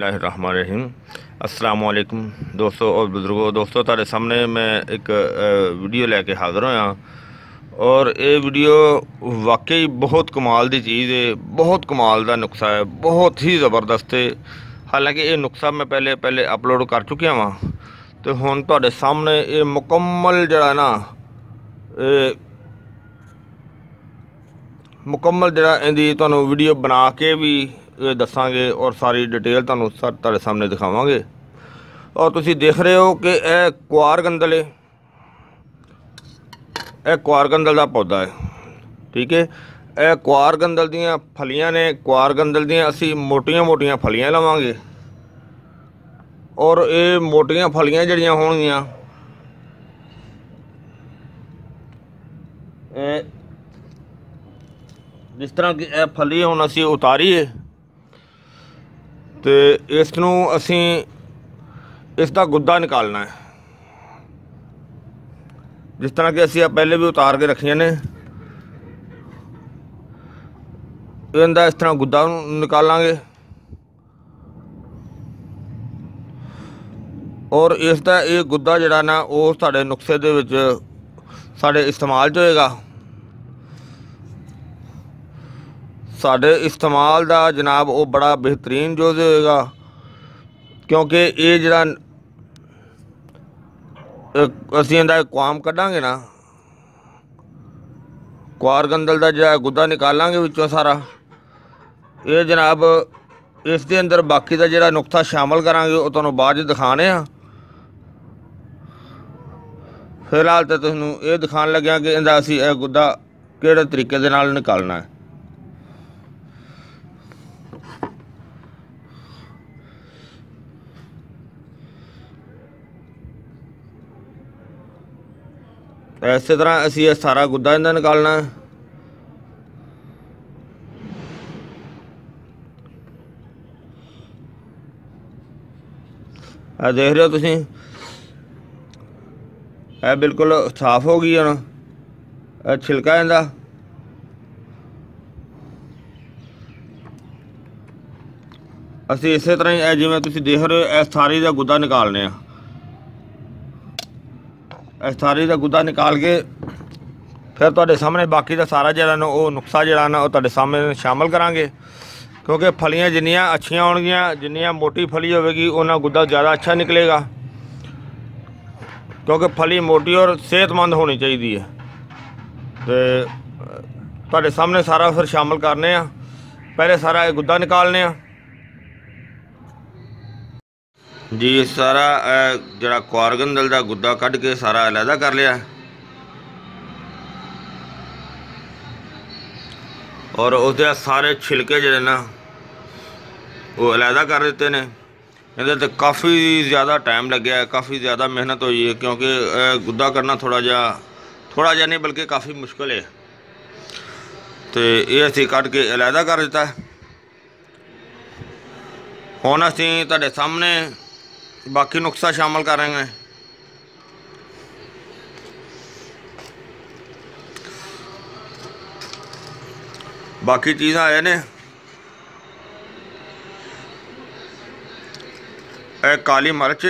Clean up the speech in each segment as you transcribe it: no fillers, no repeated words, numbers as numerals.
बिस्मिल्लाहिर्रहमानिर्रहीम। अस्सलाम वालेकुम दोस्तों और बुजुर्गों। दोस्तों तारे सामने मैं एक वीडियो लेके हाज़र होया और ये वीडियो वाकई बहुत कमाल दी चीज़ है, बहुत कमाल दा नुस्खा है, बहुत ही ज़बरदस्त है। हालांकि ये नुस्खा मैं पहले अपलोड कर चुकिया वा, तो हुण तुहाडे सामने ये मुकम्मल जड़ा ना मुकम्मल जड़ा इहदी तुहानूं वीडियो बना के भी दसांगे और सारी डिटेल तुहानूं तुहाडे सामने दिखावांगे। और तुसीं देख रहे हो कि यह क्वार गंदल है, यह क्वार गंदल का पौधा है, ठीक है। यह क्वार गंदल दीयां फलियां ने, क्वार गंदल दीयां असीं मोटियां मोटियां फलियां लवांगे और ये मोटियां फलियां जड़ियां होणगियां जिस तरह की यह फली हुण असीं उतारी है, तो इसनूं असीं इसका गुद्दा निकालना है। जिस तरह कि असीं पहले भी उतार के रखिया ने, इहदा इस तरह गुद्दा निकालांगे और इसका ये गुद्दा जिहड़ा ना वो साडे नुस्खे दे विच साडे इस्तेमाल च होएगा। साडे इस्तेमाल दा जनाब वो बड़ा बेहतरीन जो होएगा, क्योंकि ये जिहड़ा असीं इहदा क्वाम कड्डांगे ना, क्वार गंदल दा जिहड़ा गुद्दा निकालांगे विचों सारा, ये जनाब इस दे अंदर बाकी दा जिहड़ा नुस्खा शामिल करांगे वो तुहानूं बाद च दिखाने आ। फिलहाल तो तुहानूं ये दिखाण लग्या कि इहदा असीं यह गुद्दा किहड़े तरीके दे नाल निकालना है। इस तरह असीं यह सारा गुद्दा इहदा निकालना है। देख रहे हो तुसीं, यह बिल्कुल साफ हो गई हुण छिलका इहदा। असीं इस तरह ही जिवें तुसीं देख रहे हो इस सारी का गुद्दा निकालने आ। इस सारी का गुद्दा निकाल के फिर तुहाडे सामने बाकी का सारा जिहड़ा ना वो नुस्खा जिहड़ा ना वो तुहाडे सामने शामिल करांगे। क्योंकि फलियां जिन्नियां अच्छियां होणगियां, जिन्नियां मोटी फली होवेगी उन्ना गुद्दा ज़्यादा अच्छा निकलेगा। क्योंकि फली मोटी और सेहतमंद होनी चाहिए है। तो तुहाडे सामने सारा फिर शामिल करने आ। पहले सारा ये गुद्दा निकालने आ जी। सारा जड़ा क्वार गंदल का गुद्दा कढ़ के सारा अलहदा कर लिया और उसके सारे छिलके जड़े ना वो अलहदा कर देते ने। इहदे ते काफ़ी ज़्यादा टाइम लग्या है, काफ़ी ज़्यादा मेहनत हुई है, क्योंकि गुद्दा करना थोड़ा जा नहीं बल्कि काफ़ी मुश्किल है। तो ये असीं कढ़ के अलहदा कर दिता है। हुण असीं तुहाडे सामने बाकी नुस्खा शामिल करेंगे। बाकी चीज़ां आए ने, काली मिर्च,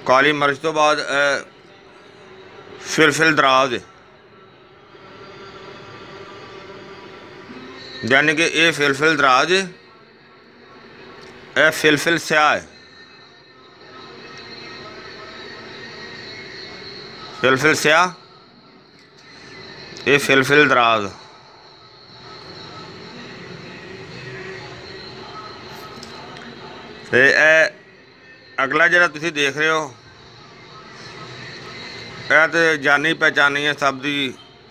काली मिर्च तो बाद फिलफिल दराज, यानी कि ये फिलफिल दराज है, यह फिलफिल स्याह है। फिलफिल स्याह, ये फिलफिल दराज। ते अगला जिहड़ा तुसीं देख रहे हो, यह तो जानी पहचानी है सब दी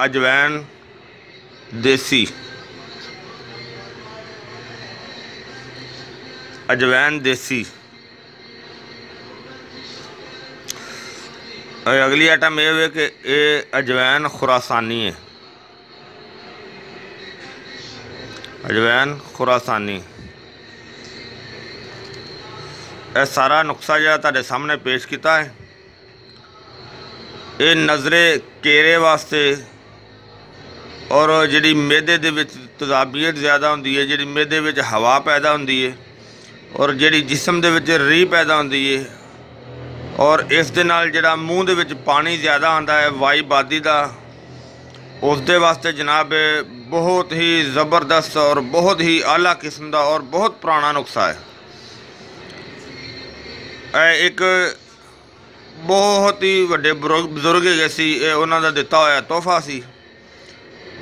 अजवैन देसी। अजवैन देसी। अगली आइटम यह है कि ये अजवैन खुरासानी है। अजवैन खुरासानी। यह सारा नुस्खा जो तुहाडे सामने पेश किया है, ये नज़रे केरे वास्ते और जिहड़ी मेदे दे विच ਤਜ਼ਾਬੀਅਤ ज़्यादा ਹੁੰਦੀ है, जी मैदे ਵਿੱਚ हवा पैदा ਹੁੰਦੀ है और जी जिसम ਦੇ ਵਿੱਚ ਰੀ पैदा ਹੁੰਦੀ है और इस दे नाल जिहड़ा मूँह ਦੇ ਵਿੱਚ पानी ज़्यादा आंदा है वाई बादी का, उस दे वास्ते जनाब बहुत ही ज़बरदस्त और बहुत ही आला किस्म का और बहुत पुराना नुस्खा है। एक बहुत ही वड्डे बजुर्ग है सी, उन्हों का दिता होया तोहफा सी,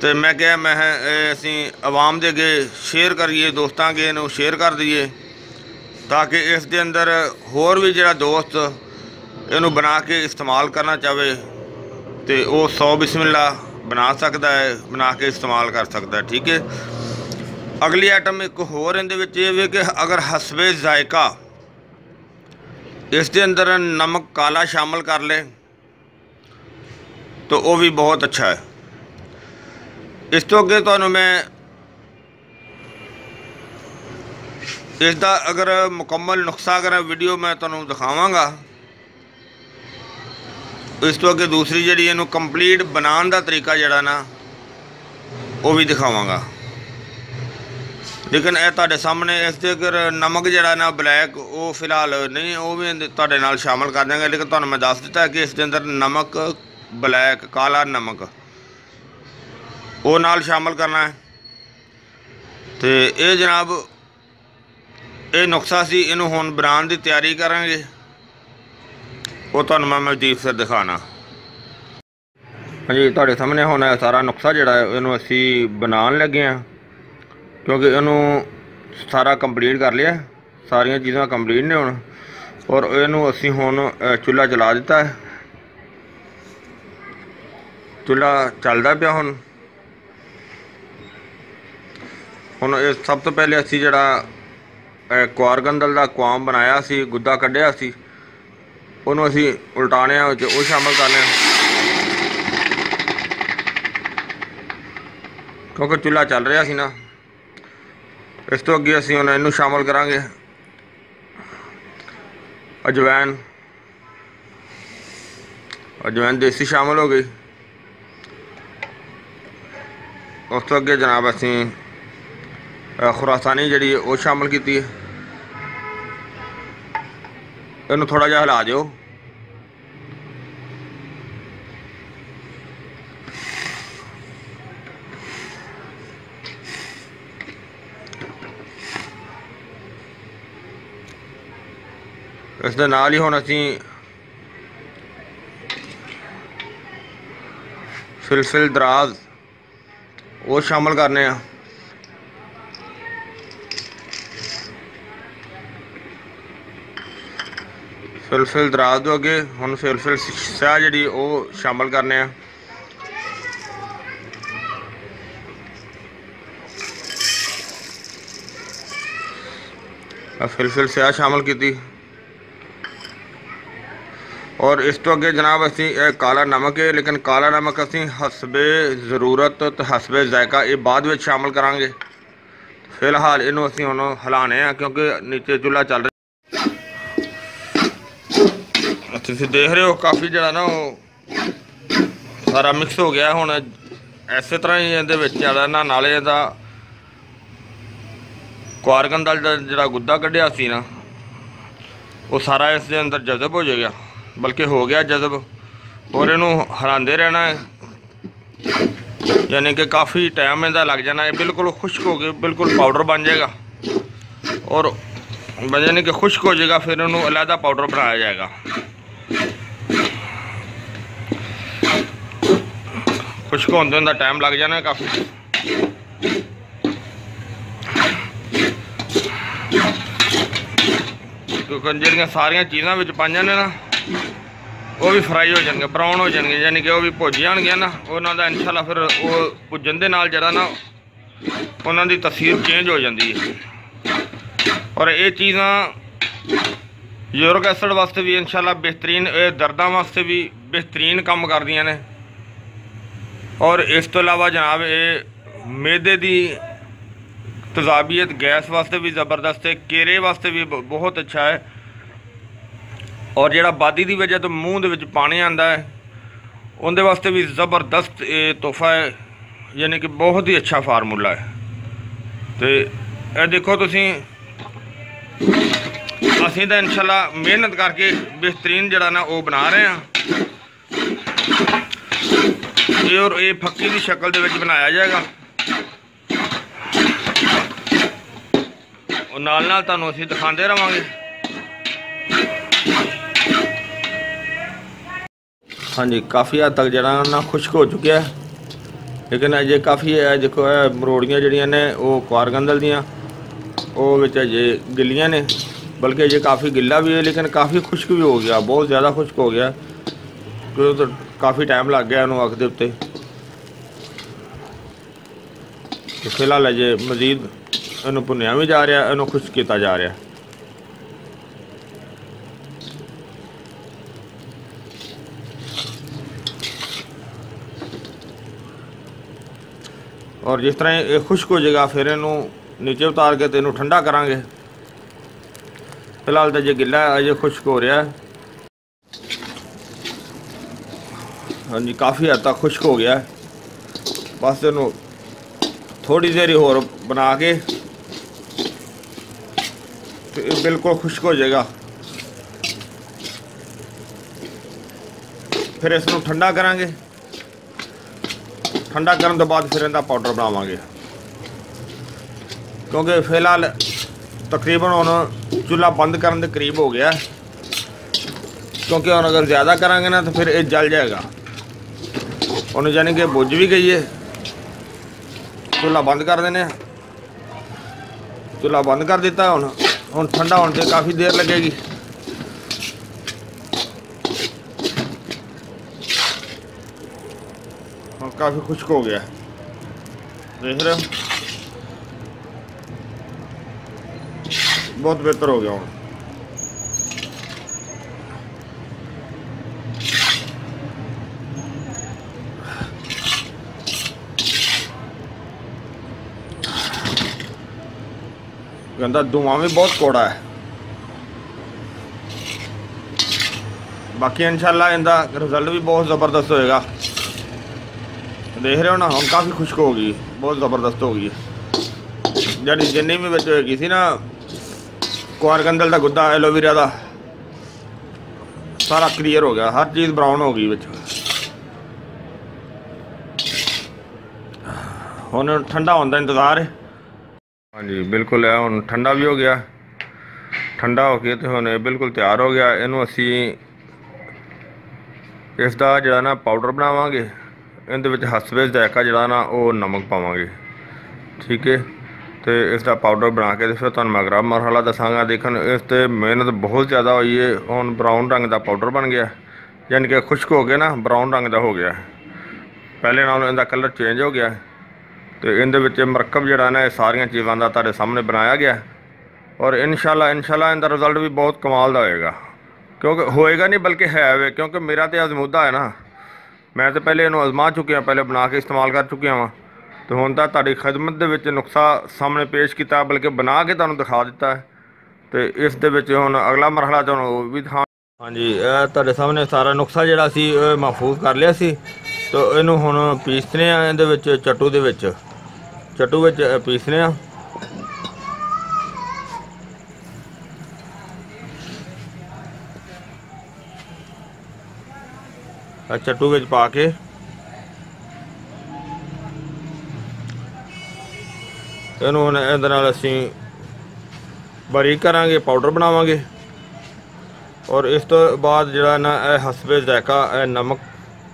तो मैं क्या मैं असी आवाम दे अगे शेयर करिए, दोस्तों अगे इनू शेयर कर दईए ताकि इस दे अंदर होर भी जिहड़ा दोस्त इनू बना के इस्तेमाल करना चाहे तो वह 100 बिस्मिल्ला बना सकता है, बना के इस्तेमाल कर सकता है। ठीक है। अगली आइटम एक होर इहदे विच इह वे कि अगर हसबे जायका इस दे अंदर नमक काला शामिल कर ले तो वह भी बहुत अच्छा है। इस तो अगे तुहानूं मैं इसका अगर मुकम्मल नुस्खा अगर वीडियो मैं तुहानूं दिखावांगा, इस तो अगे दूसरी जी इनू कंप्लीट बनाने का तरीका जड़ा ना वो भी दिखावांगा, लेकिन यह तुहाडे सामने इस अगर नमक जड़ा ना ब्लैक वो फिलहाल नहीं, वो भी तुहाडे नाल शामिल कर देंगे, लेकिन तुहानूं मैं दस दिता है कि इसके अंदर नमक ब्लैक काला नमक वो नाल शामिल करना है। तो ये जनाब ये नुस्खा सी, इनू हुण बनाने की तैयारी करांगे, वो तुहानूं मैं मजीद फिर दिखाना। हाँ जी, तुहाडे सामने हुण सारा नुस्खा जिहड़ा है इनू असी बनाने लगे हैं, क्योंकि इनू सारा कंप्लीट कर लिया, सारिया चीज़ां कंप्लीट ने हुण, और इनू असी हुण चूल्हा चला दिता है, चूल्हा चलदा पिया हुण सब तो पहले असी जिहड़ा कुआरगंदल का कुआम बनाया सी, गुद्दा कढ़िया सी, उन्होंने असी उल्टाने वो शामिल करने, क्योंकि चूल्हा चल रहा सी ना। इस तो अगे असी हुण इनू शामिल करांगे अजवैन, अजवैन देसी शामिल हो गई। उस तो अगे जनाब असी खुरासानी जी वो शामिल की, इनू थोड़ा जिहा हिला दिओ, इस दे नाल ही हुण असी फिलफिल दराज वो शामिल करने आ। फिलफिल दराज तो अगे हुण फिलफिल स्याह जी वो शामिल करने आ। फिलफिल स्याह शामिल की, और इस तो अगे जनाब असी काला नमक है, लेकिन काला नमक असी हसबे ज़रूरत तो हसबे जायका ये बाद में शामिल करांगे। फिलहाल इनू असी हुण हिलाने आ, क्योंकि नीचे चूल्हा चल रहा। तुसीं देख रहे हो काफ़ी जड़ा ना वो सारा मिक्स हो गया। हुण इस तरह ही इहदे विच जड़ा ना नाले दा कुआरगंदल दा जिहड़ा गुद्दा कढ़िया सी ना वो सारा इस दे अंदर जज़ब हो जाएगा, बल्कि हो गया जज़ब, और इनू हिलांदे रहना है, यानी कि काफ़ी टाइम इहदा लग जाना है। बिल्कुल खुश्क हो गया, बिल्कुल पाउडर बन जाएगा, और यानी कि खुश्क हो जाएगा, फिर इनू अलहदा पाउडर बनाया जाएगा। खुश्क होने का टाइम लग जाना है काफ़ी। क्योंकि जिहड़ियां सारियां चीज़ां विच पाईयां ने ना वो भी फ्राई हो जाएंगे, ब्राउन हो जाएंगे, यानी कि वो भी भुज जाएंगे ना, उन्हों का इंशाल्लाह फिर वो भुजन दे नाल जिहड़ा ना उन्हों की तसीर चेंज हो जाती है। और ये चीज़ां यूरिक एसिड वास्ते भी इंशाल्लाह बेहतरीन, दर्दां वास्ते भी बेहतरीन काम करदियां ने। और इस तो अलावा जनाब ये मैदे की तजाबियत गैस वास्ते भी ज़बरदस्त है, केरे वास्ते भी बहुत अच्छा है, और जिहड़ा बादी की वजह तो मूँह दे विच पानी आंदा है उनके वास्ते भी ज़बरदस्त ये तोहफा है, यानी कि बहुत ही अच्छा फार्मूला है। तो यह देखो तुसी असीं तो इंशाल्लाह मेहनत करके बेहतरीन जड़ा ना वो बना रहे हैं। ये और ये फक्की की शक्ल दे विच बनाया जाएगा और नाल नाल तुहानूं असीं दिखाते रहांगे। हाँ जी, काफ़ी हद तक जड़ा ना खुश्क हो चुका है, लेकिन अजे काफ़ी है। देखो है मरोड़ियाँ जड़ियाँ ने वो क्वारगंदल दियाँ वो विच अजे गिलियाँ ने, बल्कि अजे काफ़ी गिला भी है, लेकिन काफ़ी खुश्क भी हो गया, बहुत ज़्यादा खुश्क हो गया क्योंकि तो काफ़ी टाइम लग गया उन्होंने अग के उत्ते। तो फिलहाल अजे मजीद इनू भुनिया भी जा रहा, इनू खुश्क किया जा रहा। और जिस तरह ये खुश्क हो जाएगा फिर इनू नीचे उतार के तो इनू ठंडा करांगे। फिलहाल तो अजे गिला है, अजे खुश्क हो रहा है। हाँ जी, काफ़ी हद तक खुश्क हो गया है। बस इनू थोड़ी देर होर बना के तो बिल्कुल खुश्क हो जाएगा। फिर इसनू ठंडा करांगे, ठंडा करने तो बाद फिर इनका पाउडर बनावांगे, क्योंकि फिलहाल तकरीबन हुण चूल्हा बंद करने के करीब हो गया, क्योंकि हुण अगर ज़्यादा करांगे ना तो फिर ये जल जाएगा। उन्हें यानी कि बुझ भी गई है, चूल्हा बंद कर देने। चूल्हा बंद कर दिता है, हुण ठंडा होने से काफ़ी देर लगेगी। काफ़ी खुश्क हो गया, देख रहे हो, बहुत बेहतर हो गया हूँ। गंदा धुआं भी बहुत कौड़ा है। बाकी इंशाल्लाह इनका रिजल्ट भी बहुत ज़बरदस्त होएगा। देख रहे हो ना, हम काफ़ी खुश्क हो गई, बहुत ज़बरदस्त हो गई है। जी जिन्नी भी बच्चे होगी सी ना क्वारगंदल का गुद्दा एलोवेरा का सारा क्लीयर हो गया, हर चीज़ ब्राउन हो गई बिच। हुण ठंडा होने का इंतज़ार है। हाँ जी बिल्कुल है, हुण ठंडा भी हो गया, ठंडा हो के तो हुण बिल्कुल तैयार हो गया। इनू असी इसका जो ना पाउडर बनावांगे, इहदे विच हसबे जायका जड़ा ना वो नमक पावांगे, ठीक है। तो इसका पाउडर बना के फिर तुहानूं मैं अगला मरहला दसांगा। देखन इस ते मेहनत बहुत ज़्यादा हुई है। हुण ब्राउन रंग का पाउडर बन गया, यानी कि खुश्क हो गया ना, ब्राउन रंग का हो गया, पहले नालों इहदा कलर चेंज हो गया। तो इहदे विच मरकब जड़ा ना सारियां चीज़ां दा तुहाडे सामने बनाया गया, और इंशाल्लाह इहदा रिजल्ट भी बहुत कमाल दा होएगा। क्योंकि होएगा नहीं बल्कि है वे, क्योंकि मेरा तो आजमूदा है ना, मैं तो पहले इन्हों आजमा चुकिया, पहले बना के इस्तेमाल कर चुकिया वहाँ। तो हुण तां तुहाडी खिदमत दे विच नुस्खा सामने पेश किया, बल्कि बना के तुहानूं दिखा दिता है। तो इस दे विच हुण अगला मरहला तुहानूं वो भी दिखा। हाँ जी, तुहाडे सामने सारा नुस्खा जिहड़ा सी महफूज कर लिया सी। तो इनू हुण पीसने आ, इहदे विच चट्टू दे विच, चट्टू विच पीसने आ। चट्टू विच पा के इनू हुण इहदे नाल असीं बारीक करांगे, पाउडर बनावांगे। और इस तो बाद जिहड़ा ना हसबे जायका नमक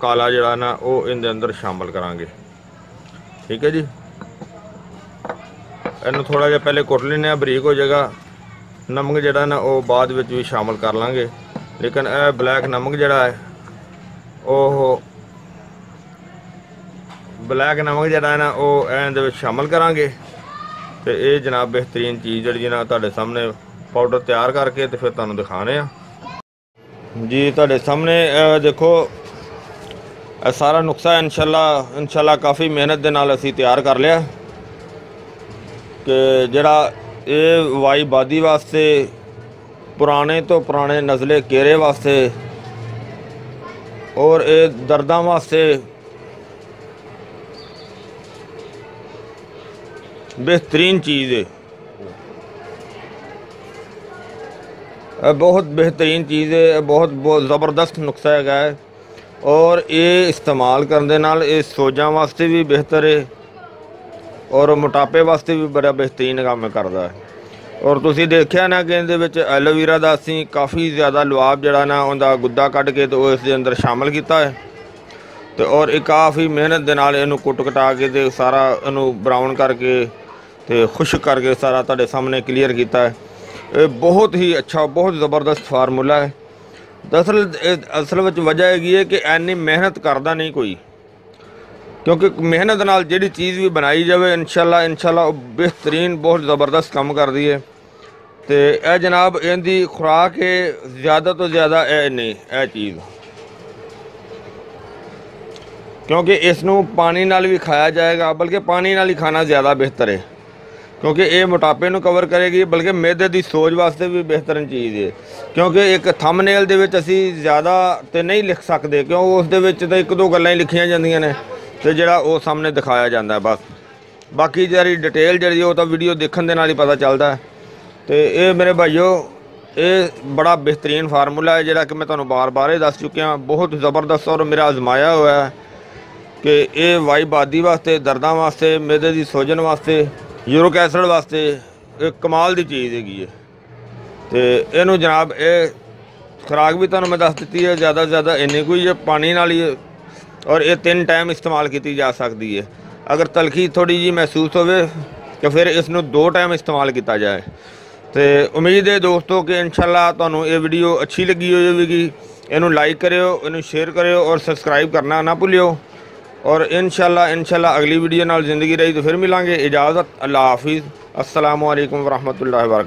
काला जिहड़ा ना वो इहदे अंदर शामिल करांगे, ठीक है जी। इनू थोड़ा जिहा पहले कुट लैने, बरीक हो जाएगा। नमक जिहड़ा ना वो बाद विच भी शामिल कर लांगे, लेकिन यह ब्लैक नमक जिहड़ा है ਉਹ ब्लैक नमक जिहड़ा है ना वो इहदे विच शामिल करांगे। तो ये जनाब बेहतरीन चीज़ जिहड़ी ना तुहाडे सामने पाउडर तैयार करके तो फिर तुहानूं दिखाने आ जी। तुहाडे सामने देखो सारा नुस्खा इंशाल्लाह काफ़ी मेहनत दे नाल असीं तैयार कर लिया कि जिहड़ा ये वाई बादी वास्ते, पुराने तो पुराने नज़ले केरे वास्ते और ये दर्दां वास्ते बेहतरीन चीज़ है, बहुत बेहतरीन चीज़ है, बहुत ज़बरदस्त नुस्खा है। और ये इस्तेमाल करने नाल ये सोजां वास्ते भी बेहतर है और मोटापे वास्ते भी बड़ा बेहतरीन काम करता है। और तुसी देखिया ना कि इहदे विच एलोवीरा दा असीं काफ़ी ज़्यादा लुआब जिहड़ा ना उहदा गुद्दा कढ के तो इस दे अंदर शामिल किया है। तो और ये काफ़ी मेहनत दे नाल इहनूं कुट कटा के ते सारा इहनूं ब्राउन करके ते खुश्क करके सारा तुहाडे सामने क्लीयर किया है। ये बहुत ही अच्छा, बहुत ज़बरदस्त फार्मूला है। दरअसल असल में वजह हैगी है कि इन्नी मेहनत करता नहीं कोई, क्योंकि मेहनत नाल जिहड़ी चीज़ भी बनाई जाए इंशाल्लाह बेहतरीन बहुत ज़बरदस्त काम करती है। तो यह जनाब इहदी खुराक है ज़्यादा तो ज़्यादा नहीं यह चीज़, क्योंकि इसनूं पानी नाल भी खाया जाएगा, बल्कि पानी नाल ही खाना ज़्यादा बेहतर है, क्योंकि ये मोटापे नूं कवर करेगी, बल्कि मैदे की सोच वास्ते भी बेहतरीन चीज़ है। क्योंकि एक थंबनेल दे विच असीं ज़्यादा तो नहीं लिख सकते, क्यों उस दे विच तो एक दो गल्लां ही लिखियां जांदियां ने ते जिहड़ा वो सामने दिखाया जाता है बस। बाकी जी डिटेल जी वो तो वीडियो देखने नाल ही पता चलता है। तो ये मेरे भाईओ ये बड़ा बेहतरीन फार्मूला है जिहड़ा कि मैं तुहानूं बार बार ही दस चुकिया, बहुत ज़बरदस्त और मेरा आजमाया हुआ है कि ये वाई बादी वास्ते, दर्दां वास्ते, मैदे की सोजन वास्ते, यूरिक एसिड वास्ते एक कमाल की चीज़ हैगी है। तो इनू जनाब ये खुराक भी तुहानूं मैं दस दी है, ज़्यादा से ज़्यादा इन्नी कोई है पानी नाल ही, और ये 3 टाइम इस्तेमाल की जा सकती है। अगर तलखी थोड़ी जी महसूस होवे तो फिर इसनूं 2 टाइम इस्तेमाल किया जाए। तो उम्मीद है दोस्तों कि इंशाल्लाह तुहानूं ये वीडियो अच्छी लगी होगी। इनू लाइक करियो, इनू शेयर करियो और सबसक्राइब करना ना भूलियो। और इंशाल्लाह अगली वीडियो नाल ज़िंदगी रही तो फिर मिलांगे। इजाज़त, अल्लाह हाफिज़, अस्सलामु अलैकुम वरहमतुल्लाहि वबरकातुहू।